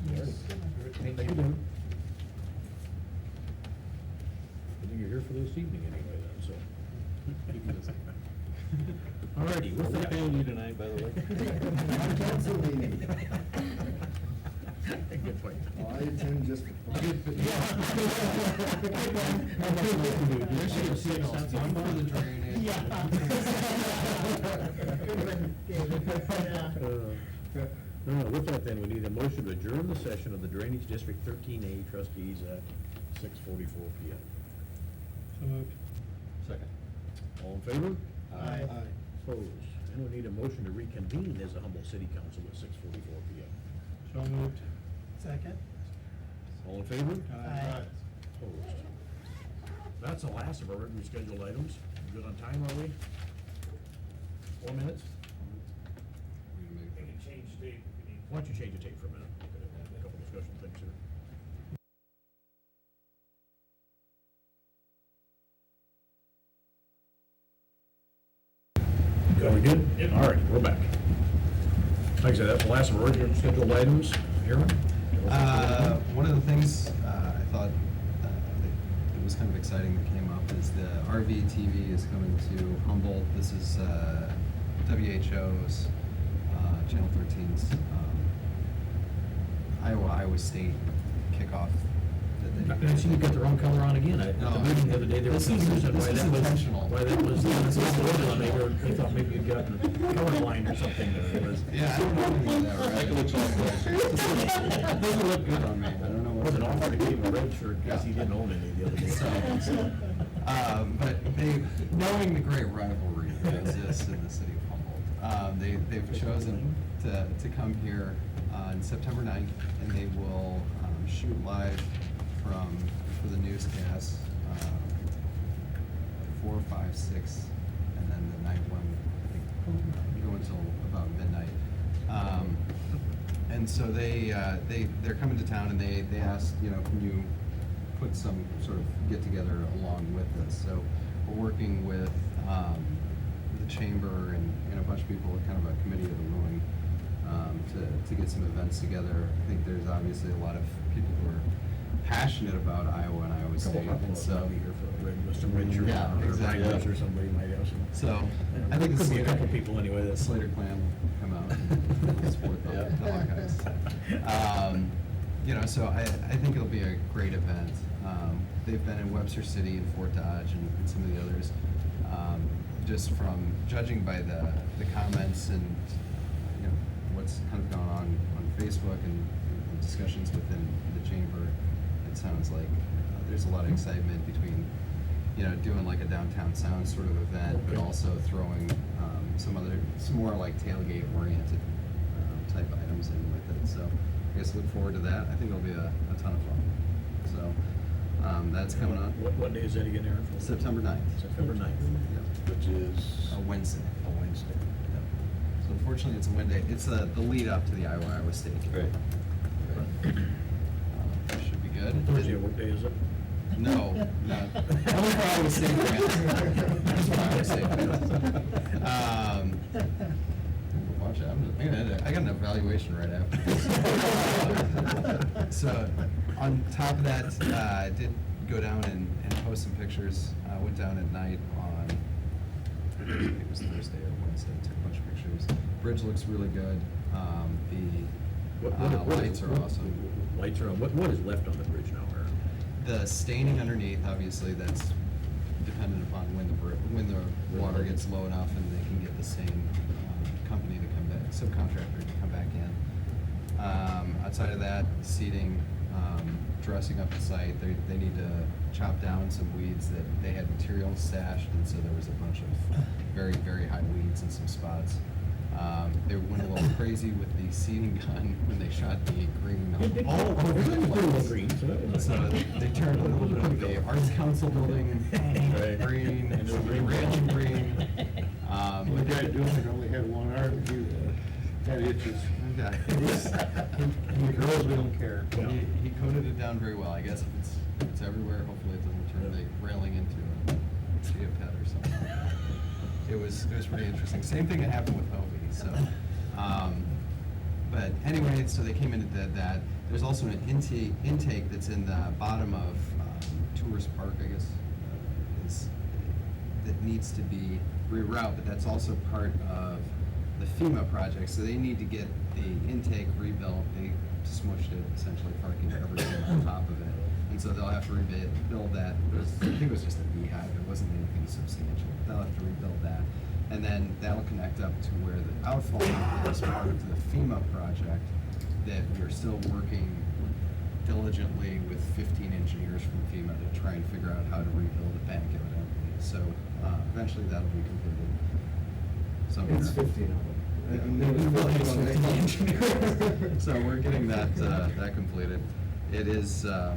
good? Yes. Hey, how you doing? I think you're here for this evening anyway, then, so. All righty, with that. paying you tonight, by the way? Cancel meeting. Good point. Oh, I attend just for fun. There should have seen us on for the drainage. With that then, we need a motion to adjourn the session of the Drainage District 13A trustees at 6:44 PM. So moved. Second. All in favor? Aye. Opposed? And we need a motion to reconvene as the Humboldt City Council at 6:44 PM. So moved. Second. All in favor? Aye. Opposed? That's the last of our regularly scheduled items. Good on time, are we? 4 minutes? I can change date if you need. Why don't you change the tape for a minute? Look at it. A couple discussion things here. Are we good? Yep. All right, we're back. Like I said, that's the last of our regular scheduled items. Aaron? One of the things I thought that it was kind of exciting that came up is the RVTV is coming to Humboldt. This is WHO's Channel 13's Iowa State kickoff. I see you got the wrong color on again. At the meeting the other day, there was This is confusion why that was intentional. why that was. They thought maybe you'd gotten colorblind or something. It was. Yeah, I don't know anything about that, right? It doesn't look good on me. I don't know It what. wasn't offered to give him a red shirt because he didn't own any the other day. But knowing the great rivalry that exists in the city of Humboldt, they've chosen to come here on September 9th, and they will shoot live for the newscast, 4, 5, 6, and then the night one, I think, go until about midnight. And so they're coming to town, and they asked, can you put some sort of get together along with this? So we're working with the chamber and a bunch of people, kind of a committee of the willing, to get some events together. I think there's obviously a lot of people who are passionate about Iowa and Iowa State, and so Be here for some red shirt Yeah, or exactly. black or somebody might have some. so I think the Could be a Slater, couple people anyway. the That's Slater clan will come out and support the Hawkeyes. So I think it'll be a great event. They've been in Webster City and Fort Dodge and some of the others. Just from judging by the comments and what's kind of gone on Facebook and discussions within the chamber, it sounds like there's a lot of excitement between doing like a downtown sound sort of event, but also throwing some more like tailgate oriented type items in with it. So I guess look forward to that. I think it'll be a ton of fun. So that's coming up. What day is that again, Aaron? September 9th. September 9th. Yep. Which is? A Wednesday. A Wednesday. Yep. So unfortunately, it's a Wednesday. It's the lead up to the Iowa State game. Right. Should be good. Thursday, what day is it? No, not. Only for Iowa State fans. Just for Iowa State fans. Watch out! I got an evaluation right after this. So, on top of that, I did go down and post some pictures. Went down at night on, I think it was Thursday or Wednesday. Took a bunch of pictures. Bridge looks really good. The lights are awesome. Lights are on. What is left on the bridge now, Aaron? The staining underneath, obviously, that's dependent upon when the water gets low enough and they can get the same company to come back, subcontractor to come back in. Outside of that, seeding, dressing up the site, they need to chop down some weeds that they had material stashed, and so there was a bunch of very, very high weeds in some spots. They went a little crazy with the seeding gun when they shot the green. Green. So that was So they turned a little bit of the Arts Council building green, and the ranch green. The guy doing it only had one arm, he had itches. Yeah. And the girls, we don't care. He coated it down very well. I guess if it's everywhere, hopefully it doesn't turn the railing into a geopet or something. It was pretty interesting. Same thing that happened with Hobie. So But anyway, so they came in and did that. There's also an intake that's in the bottom of Tourist Park, I guess, that needs to be rerouted, but that's also part of the FEMA project, so they need to get the intake rebuilt. They smushed it, essentially parking everything on top of it, and so they'll have to rebuild that. I think it was just a beehive, it wasn't anything substantial. They'll have to rebuild that, and then that'll connect up to where the outfall is part of the FEMA project that we're still working diligently with 15 engineers from FEMA to try and figure out how to rebuild the bank evidently. So eventually that'll be completed. Somewhere. It's 15 of them. And It there was really is 15 on 15 that. engineers. So we're getting that completed. It is, the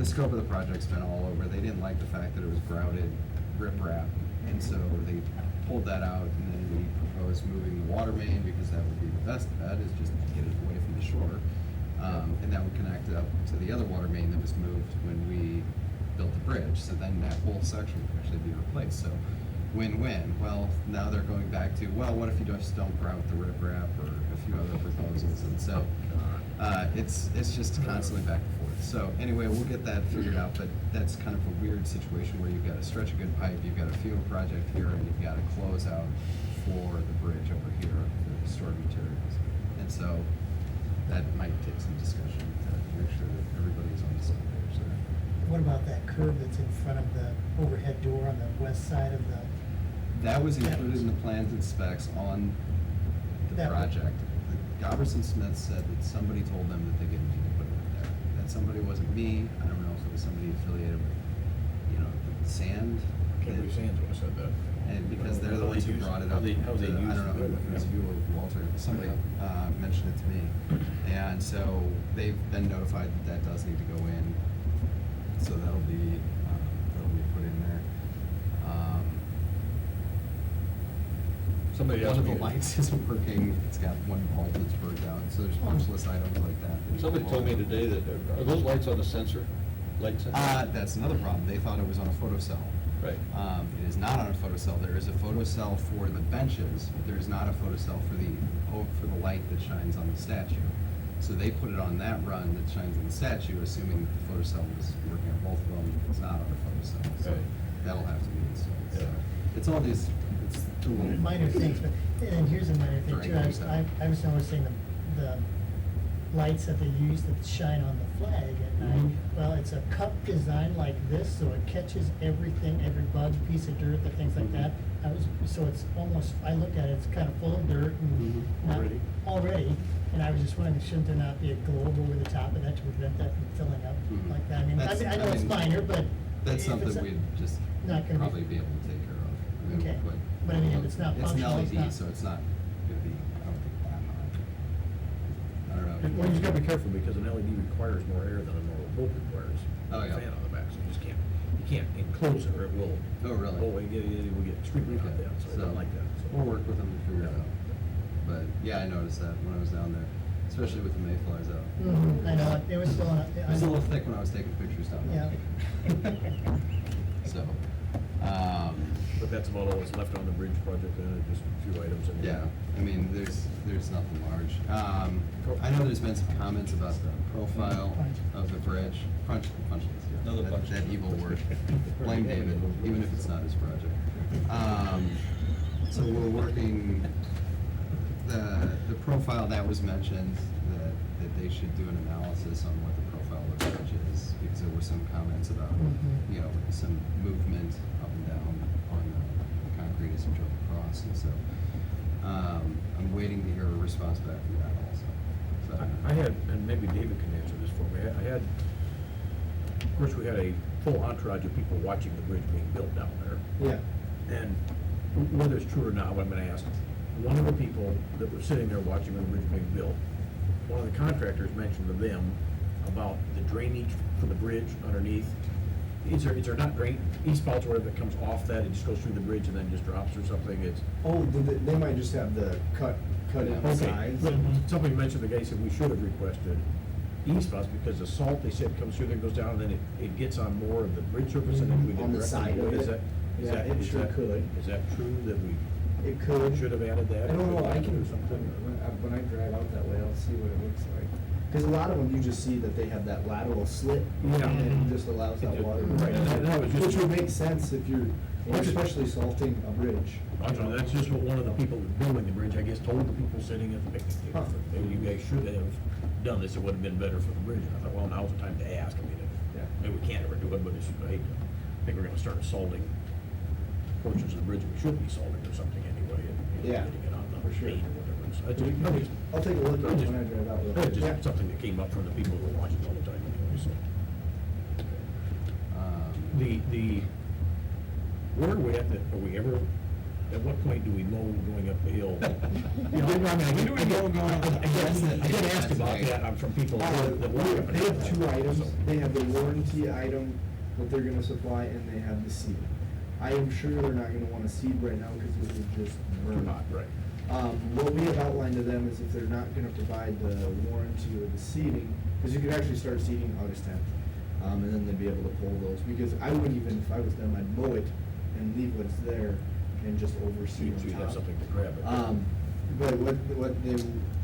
scope of the project's been all over. They didn't like the fact that it was grouted riprap, and so they pulled that out, and then we proposed moving the water main, because that would be the best bet, is just to get it away from the shore. And that would connect up to the other water main that was moved when we built the bridge, so then that whole section would actually be replaced, so win-win. Well, now they're going back to, well, what if you just don't grout the riprap, or a few other proposals, and so, it's just constantly back and forth. So anyway, we'll get that figured out, but that's kind of a weird situation where you've got to stretch a good pipe, you've got a FEMA project here, and you've got to close out for the bridge over here, for the stored materials. And so, that might take some discussion to make sure that everybody's on the same page there. What about that curb that's in front of the overhead door on the west side of the? That was included in the plans and specs on the That- project. Goberson Smith said that somebody told them that they didn't need to put it in there. That somebody wasn't me, I don't know if it was somebody affiliated with, Sand. Kimberly Sands would have said that. And because they're the ones who brought it up. How they to- use I don't know it. if it was you or Walter, somebody mentioned it to me. And so they've been notified that that does need to go in, so that'll be put in there. Somebody One asked of the me- lights isn't working, it's got one bulb that's burnt out, so there's punch list items like that. Somebody told me today that, are those lights on the sensor? Light sensor? That's another problem, they thought it was on a photocell. Right. It is not on a photocell. There is a photocell for the benches, but there is not a photocell for the light that shines on the statue. So they put it on that run that shines on the statue, assuming that the photocell was working on both of them. It's not on a photocell, so Right. that'll have to be installed. So Yeah. it's all these, it's the little Minor things, but, and here's a minor thing too, Drawings out. I was noticing the lights that they use that shine on the flag at night. Mhm. Well, it's a cup design like this, so it catches everything, every bug, piece of dirt, the things like Mhm. that. So it's almost, I look at it, it's kind of full of dirt and Mhm. not, Already. already. And I was just wondering, shouldn't there not be a globe over the top of that to prevent that from filling up Mhm. like that? I mean, That's- I know it's mean, minor, but. That's if something it's a- we'd just not gonna be- probably be able to take care of. I mean, Okay. we'll put- But I mean, if it's not It's an functional, it's LED, not- so it's not gonna be, I don't think, that high. I don't know. Well, you just gotta be careful, because an LED requires more air than a normal bulb requires. Oh, yeah. A fan on the back, so you can't enclose it, or it will. Oh, really? It will get extremely hot, Okay. yeah, so I don't like that. So. We'll work with them to figure it Yeah. out. But, yeah, I noticed that when I was down there, especially with the mayflies out. I know, it was still. It was a little thick when I was taking pictures down there. Yeah. So, But that's about all that's left on the bridge project, then, just a few items. in there. yeah, I mean, there's nothing large. I know there's been some comments about the profile of the bridge. Punch list, yeah. Another That- punch That list. evil word. Blame David, even if it's not his project. So we're working, the profile that was mentioned, that they should do an analysis on what the profile of the bridge is, because there were some comments about, Mhm. some movement up and down on the concrete as you drove across, and so, I'm waiting to hear a response back from that also. So- I had, and maybe David can answer this for me, I had, of course, we had a full entourage of people watching the bridge being built down there. Yeah. And whether it's true or not, what I'm gonna ask, one of the people that were sitting there watching the bridge being built, one of the contractors mentioned to them about the drainage for the bridge underneath. Is there not e-spouts or whatever that comes off that, it just goes through the bridge and then just drops or something, it's. Oh, they might just have the cut in the Okay, sides. but somebody mentioned, the guy said we should have requested e-spouts, because the salt, they said, comes through there, goes down, and then it gets on more of the bridge surface, and then we get On the directly side away. of Is it. that- is Yeah, that- it is sure that- could. Is that true that we? It could. Should have added that. I don't know, I can, Or something. when I drive out that way, I'll see what it looks like. Cause a lot of them, you just see that they have that lateral slit. Yeah. And it just allows that water. to Right, run. that was just- Which would make sense if you're, especially salting a bridge. Actually, that's just what one of the people building the bridge, I guess, told the people sitting at the picnic table. Huh. That you guys should have done this, it would have been better for the bridge. And I thought, well, now's the time to ask. I mean, Yeah. maybe we can't ever do it, but it's, I think we're gonna start salting portions of the bridge we should be salting or something anyway, and Yeah, getting it on the for sure. main or whatever. So I We can- just- I'll take a look at I it just- when I drive out. real It's quick. Yeah. just something that came up from the people who were watching all the time anyway, so. The, where are we at, are we ever, at what point do we mow going up the hill? You know, I mean, I get asked about that from people that work up and They down have two that, items, so. they have the warranty item that they're gonna supply, and they have the seed. I am sure they're not gonna want a seed right now, because it would just Too burn. hot, right. What we have outlined to them is if they're not gonna provide the warranty or the seeding, because you could actually start seeding August 10th, and then they'd be able to pull those, because I wouldn't even, if I was them, I'd mow it and leave what's there and just So overseed you on have top. something to grab it. But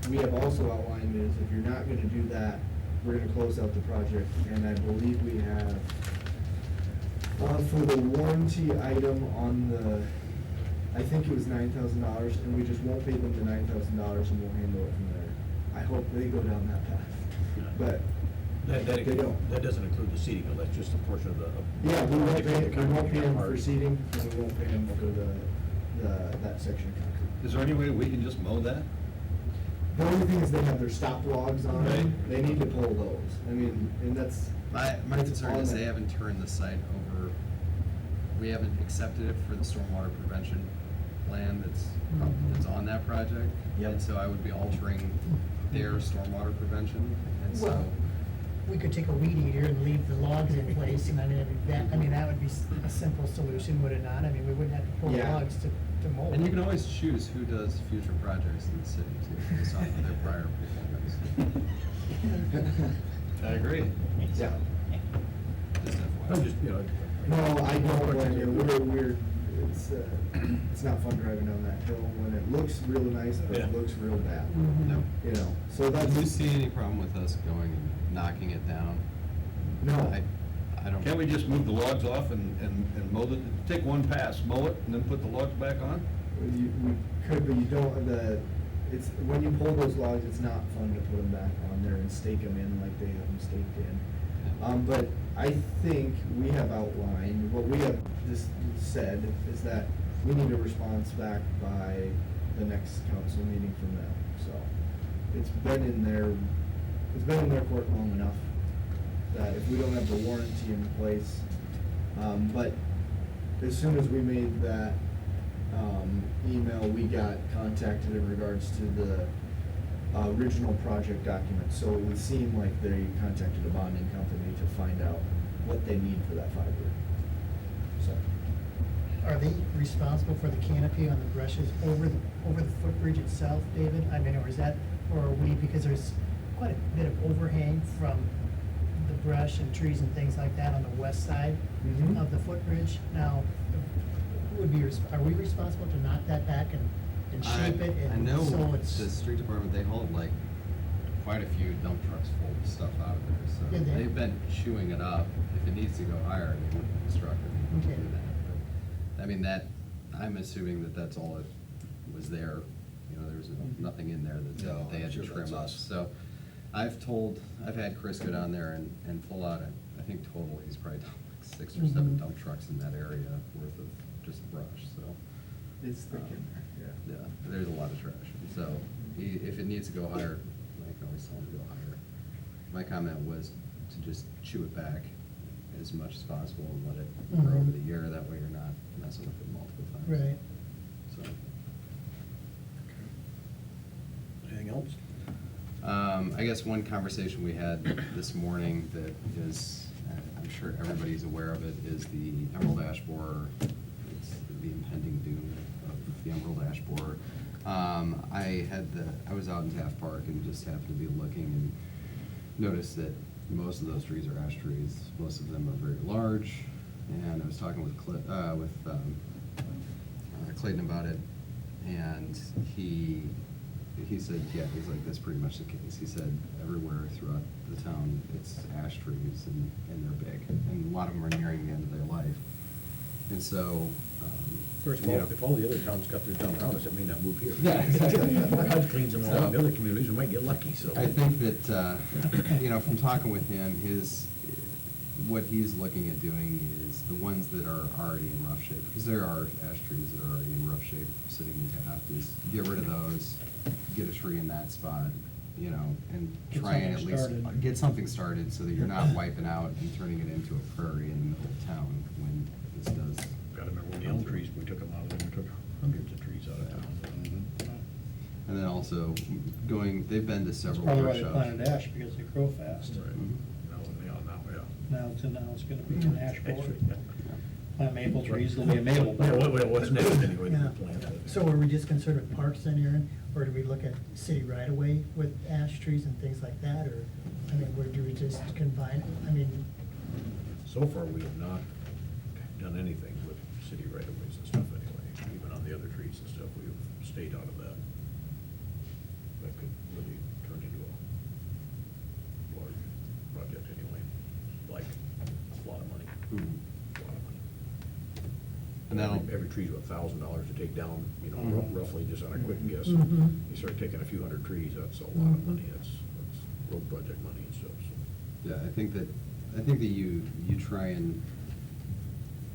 we have also outlined is if you're not gonna do that, we're gonna close out the project, and I believe we have, for the warranty item on the, I think it was $9,000, and we just won't pay them the $9,000 and we'll handle it from there. I hope they go down that path, but That they don't. that doesn't include the seating, though, that's just a portion of the. Yeah, we won't pay them for Hard. seating, and we won't pay them for that section of concrete. Is there any way we can just mow that? The only thing is they have their stop logs on them, Right. they need to pull those, I mean, and that's. My that's concern on is them. they haven't turned the site over, we haven't accepted it for the stormwater prevention plan that's on that project. Yep. And so I would be altering their stormwater prevention, and so. Well, we could take a weed eater and leave the logs in place, and I mean, that would be a simple solution, would it not? I mean, we wouldn't have to pull Yeah. logs to mow. And you can always choose who does future projects in the city too, based off of their prior performance. I agree. Yeah. Just FYI. I'm just, you know. No, I don't blame you, we're, it's not fun driving down that hill when it looks real nice, but Yeah. it looks real bad. No. You know, so Do that's. you see any problem with us going and knocking it down? No. I don't. Can't we just move the logs off and mow the, take one pass, mow it, and then put the logs back on? We could, but you don't, it's, when you pull those logs, it's not fun to put them back on there and stake them in like they have them staked in. But I think we have outlined, what we have just said is that we need a response back by the next council meeting from them, so. It's been in their court long enough that if we don't have the warranty in place, but as soon as we made that, email, we got contacted in regards to the original project document. So it would seem like they contacted a bonding company to find out what they need for that fiber. So, Are they responsible for the canopy on the brushes over the footbridge itself, David? I mean, or is that, or are we, because there's quite a bit of overhang from the brush and trees and things like that on the west side Mhm. of the footbridge. Now, are we responsible to knock that back and shape it? I and know so it's the street department, they hauled like quite a few dump trucks full of stuff out of there, so Did they? they've been chewing it up. If it needs to go higher, they would instruct them to Okay. do that. But, I mean, I'm assuming that that's all it was there, you know, there was nothing in there that No, they I'm had to sure trim that's up. us. So I've had Chris go down there and pull out, I think total, he's probably done like 6 or 7 Mhm. dump trucks in that area worth of just brush, so. it's thick in there, yeah. Yeah, there's a lot of trash. So if it needs to go higher, I can always tell him to go higher. My comment was to just chew it back as much as possible and let it grow over the year. That way you're not messing with it multiple times. Right. So, Anything else? I guess one conversation we had this morning that is, I'm sure everybody's aware of it, is the Emerald Ash Borer. It's the impending doom of the Emerald Ash Borer. I was out in Taft Park and just happened to be looking and noticed that most of those trees are ash trees. Most of them are very large. And I was talking with Clayton about it. And he said, yeah, he's like, that's pretty much the case. He said everywhere throughout the town, it's ash trees and they're big. And a lot of them are nearing the end of their life. And so, First of all, if all the other towns cut theirs down around us, it may not move here. Yeah, exactly. HUD cleans them all in the other communities, we might get lucky, so. I think that, you know, from talking with him, what he's looking at doing is the ones that are already in rough shape, because there are ash trees that are already in rough shape sitting in Taft, is get rid of those, get a tree in that spot, you know, and Get try and at something least started. get something started so that you're not wiping out and turning it into a prairie in the middle of town when this does. Gotta remember when the elm trees, we took them out of there, we took hundreds of trees out of town. And then also they've been to That's several probably why they workshops. planted ash, because they grow fast. Right. Mhm. Now, Now it's gonna be an ash borer. Yeah. Plant maple trees, there'll be a maple Yeah, borer. what's next anyway, Yeah. the plan. So were we just concerned with parks then, Aaron, or do we look at city right of way with ash trees and things like that, or, I mean, where do we just combine, I mean, So far, we have not done anything with city right-of-ways and stuff anyway, even on the other trees and stuff, we've stayed out of that. That could really turn into a large project anyway, like a lot of money, Mhm. a lot of money. And that'll- Every tree's $1,000 to take down, you know, Mhm. roughly, just on a quick guess. Mhm. You start taking a few hundred trees, that's a lot of Mhm. money, that's road project money and stuff, so. Yeah, I think that you try and,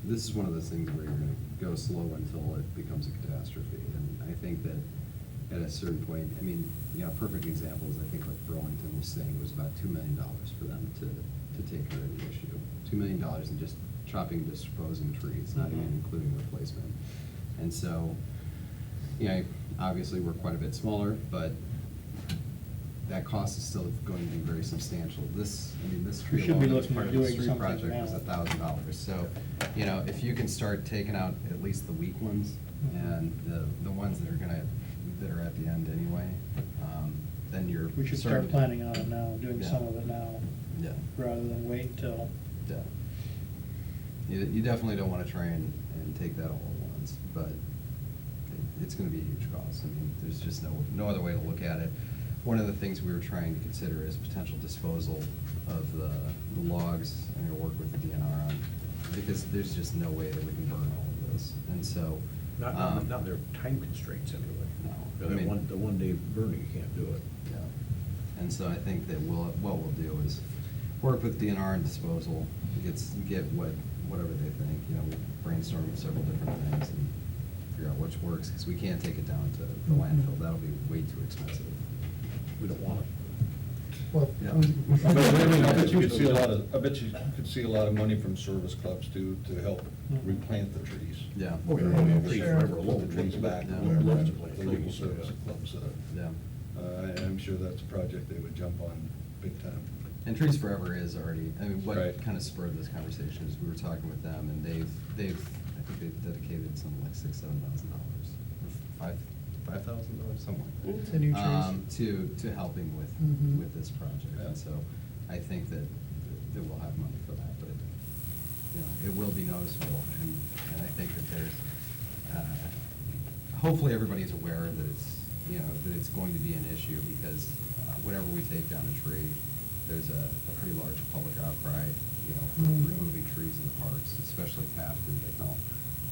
this is one of those things where you're gonna go slow until it becomes a catastrophe. And I think that at a certain point, I mean, you know, a perfect example is, I think what Burlington was saying was about $2 million for them to take care of the issue. $2 million in just chopping, disposing trees, not even including replacement. And so, you know, obviously, we're quite a bit smaller, but that cost is still going to be very substantial. This tree We should be alone as looking part at of the doing street something project was now. $1,000. So, you know, if you can start taking out at least the weak ones and the ones that are at the end anyway, then you're. We should starting start to- planning on it now, doing Yeah. some of it now, Yeah, rather than wait till. yeah. You definitely don't wanna try and take that all at once, but it's gonna be a huge cost. I mean, there's just no other way to look at it. One of the things we were trying to consider is potential disposal of the logs. I'm gonna work with the DNR on, because there's just no way that we can burn all of this. And so. Not their time constraints anyway. No, The I mean- the one day burning, you can't do it. Yeah, and so I think that what we'll do is work with DNR and disposal, get whatever they think, you know, we brainstorm several different things and figure out which works, because we can't take it down to the landfill, that'll be way too expensive. We don't want it. well. Yeah. But I mean, I bet you could see a lot of money from service clubs to help replant the trees. Yeah. We're Yeah, gonna trees sure. forever Put alone. the trees back. Yeah. We'd love to plant The local trees, service yeah. clubs, Yeah, I'm sure that's a project they would jump on big time. and Trees Forever is already, I mean, what Right. kind of spurred this conversation is we were talking with them, and they've, I think they've dedicated something like $6,000-7,000, or $5,000, something like that. To new trees. To helping with Mhm. this project, Yeah. and so I think that we'll have money for that, but, you know, it will be noticeable, and I think that there's, hopefully everybody's aware that it's, you know, that it's going to be an issue, because whenever we take down a tree, there's a pretty large public outcry, you know, for Mhm. removing trees in the parks, especially Taft and Big Elm.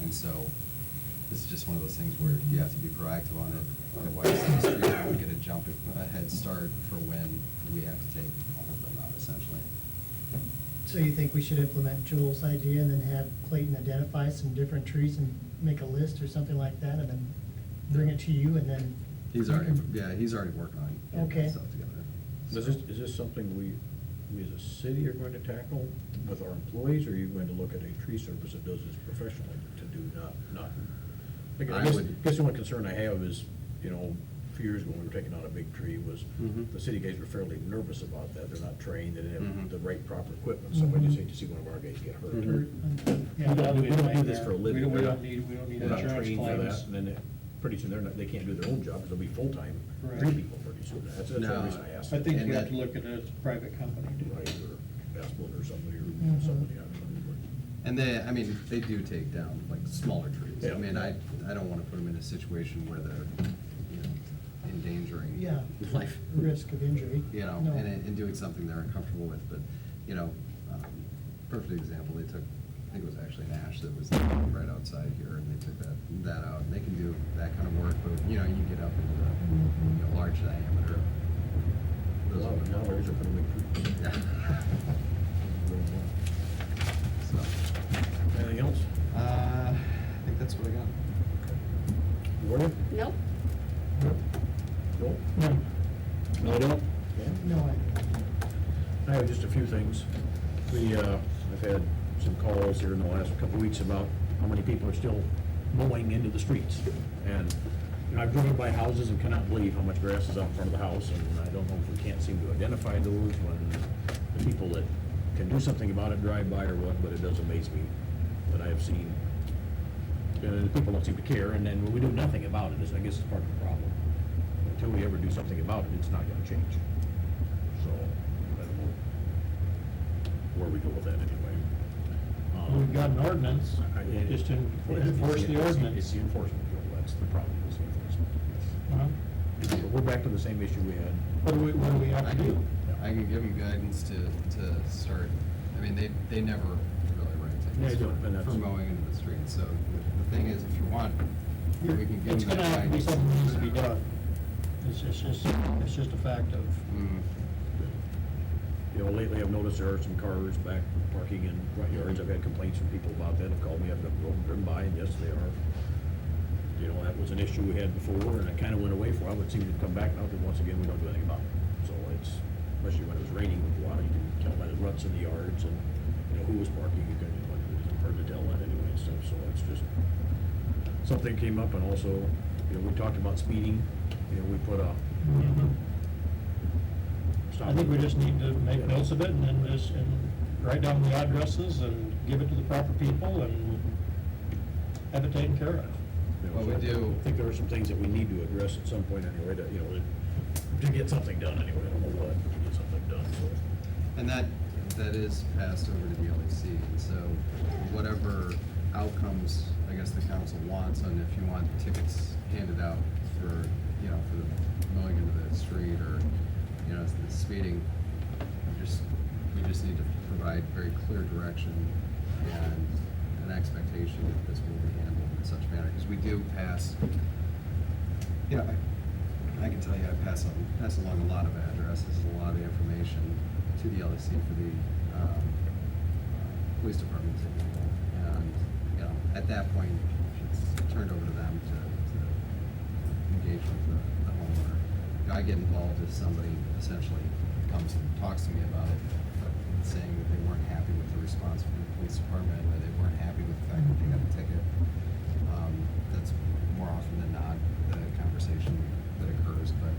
And so, this is just one of those things where you have to be proactive on it, otherwise the street will get a head start for when we have to take all of them out, essentially. So you think we should implement Joel's idea and then have Clayton identify some different trees and make a list or something like that, and then bring it to you, and then? He's already working on getting Okay. that stuff together. Is this something we as a city are going to tackle with our employees, or are you going to look at a tree service that does this professionally to do, not? I guess the only concern I have is, you know, a few years ago, when we were taking out a big tree, was Mhm. the city guys were fairly nervous about that. They're not trained, they didn't Mhm. have the right proper equipment, so I just hate to see one of our guys get hurt. Mhm. Yeah, We don't do plan this there. for a living. We We're don't not- need We're not insurance trained for claims. that, and then pretty soon they can't do their own job, 'cause they'll be full-time Right. tree people pretty soon. That's the No. reason I asked. I think And we have that- to look at it as a private company, too. Right, or Asplin or somebody, or Mhm. somebody, I don't know. And they do take down like smaller trees, I Yeah. mean, I don't wanna put them in a situation where they're, you know, endangering Yeah. life. Risk of injury. You know, No. and doing something they're uncomfortable with, but, you know, perfect example, they took, I think it was actually an ash that was right outside here, and they took that out, and they can do that kind of work, but, you know, you get up into the, you know, large diameter. A lot of now areas are pretty big. Yeah. So, Anything else? I think that's what I got. Gloria? Nope. Joel? No, No, I don't. no, I have just a few things. I've had some calls here in the last couple of weeks about how many people are still mowing into the streets. And, you know, I've driven by houses and cannot believe how much grass is out in front of the house, and I don't know if we can't seem to identify those when the people that can do something about it drive by or what, but it does amaze me that I have seen. The people don't seem to care, and then when we do nothing about it, I guess it's part of the problem. Until we ever do something about it, it's not gonna change. So, I don't know where we go with that anyway. We've got an ordinance, just enforce the It's ordinance. the enforcement, Joel, that's the problem, is the enforcement. Well, But we're back to the same issue we had. What do we have I to do? can, I can give them guidance to start, I mean, they never really write Yeah, tickets they don't, and for that's- mowing into the street, so the thing is, if you want, we can give It's them gonna that have to be guidance. something that needs to be done. It's just a fact of, Mm. You know, lately I've noticed there are some cars back parking in front yards. I've had complaints from people about that, have called me, I've driven by, and yes, they are. You know, that was an issue we had before, and it kinda went away for a while, but it seems to come back now, because once again, we don't do anything about it. So it's, especially when it was raining with water, you can tell by the ruts in the yards, and, you know, who was parking, you can, it isn't hard to tell that anyway and stuff, so it's just, something came up, and also, you know, we talked about speeding, you know, we put a. stop I think we just need to make notes of it and then and write down the addresses and give it to the proper people and have it taken care of. You know, Well, we so do- I think there are some things that we need to address at some point anyway, to, you know, to get something done anyway, I don't know what, to get something done, so. And that is passed over to the LEC, and so whatever outcomes, I guess, the council wants, and if you want tickets handed out for, you know, for the mowing into the street or, you know, the speeding, we just need to provide very clear direction and an expectation that this will be handled in such manner, because we do pass, you know, I can tell you, I pass along a lot of addresses, a lot of information to the LEC for the police department, and, you know, at that point, it's turned over to them to engage with the homeowner. You know, I get involved if somebody essentially comes and talks to me about it, saying that they weren't happy with the response from the police department, or they weren't happy with the fact that they got a ticket. That's more often than not the conversation that occurs, but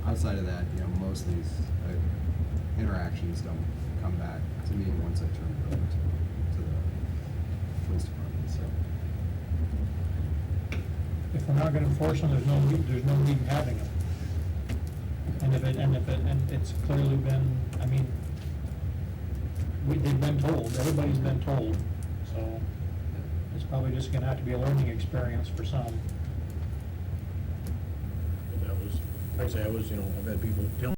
outside of that, you know, most of these interactions don't come back to me once I turn it over to the police department, so. If we're not gonna enforce them, there's no need in having them. And it's clearly been, I mean, they've been told, everybody's been told, so it's probably just gonna have to be a learning experience for some. And that was, like I say, I've had people tell